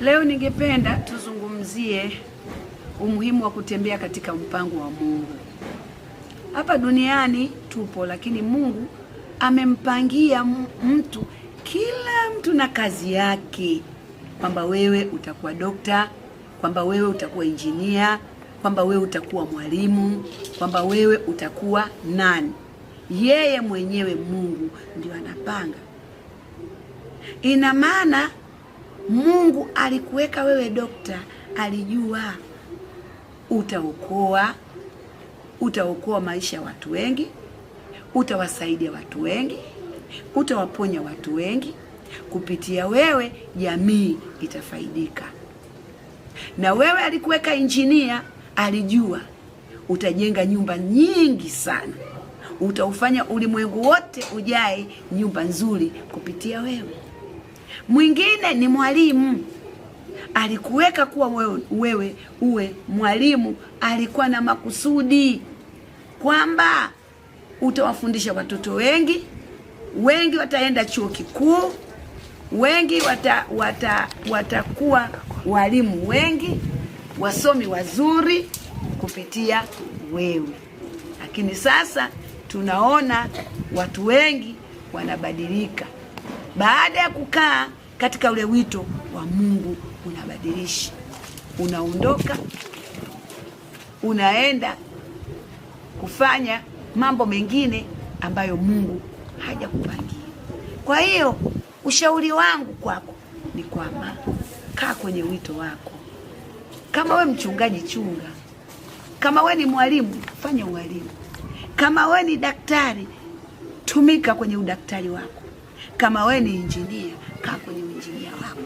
Leo ningependa tuzungumzie umuhimu wa kutembea katika mpango wa Mungu. Hapa duniani tupo, lakini Mungu amempangia mtu, kila mtu na kazi yake, kwamba wewe utakuwa dokta, kwamba wewe utakuwa injinia, kwamba wewe utakuwa mwalimu, kwamba wewe utakuwa nani. Yeye mwenyewe Mungu ndio anapanga. Ina maana Mungu alikuweka wewe dokta, alijua utaokoa maisha ya watu wengi, utawasaidia watu wengi, utawaponya watu wengi. Kupitia wewe jamii itafaidika. Na wewe alikuweka injinia, alijua utajenga nyumba nyingi sana, utaufanya ulimwengu wote ujae nyumba nzuri kupitia wewe. Mwingine ni mwalimu, alikuweka kuwa wewe uwe mwalimu, alikuwa na makusudi kwamba utawafundisha watoto wengi, wengi wataenda chuo kikuu, wengi watakuwa walimu wengi, wasomi wazuri kupitia wewe. Lakini sasa tunaona watu wengi wanabadilika. Baada ya kukaa katika ule wito wa Mungu, unabadilisha, unaondoka, unaenda kufanya mambo mengine ambayo Mungu hajakupangia. Kwa hiyo ushauri wangu kwako ni kwamba kaa kwenye wito wako. Kama we mchungaji, chunga. Kama we ni mwalimu, fanya ualimu. Kama we ni daktari, tumika kwenye udaktari wako. Kama we ni injinia, kaa kwenye uinjinia wako.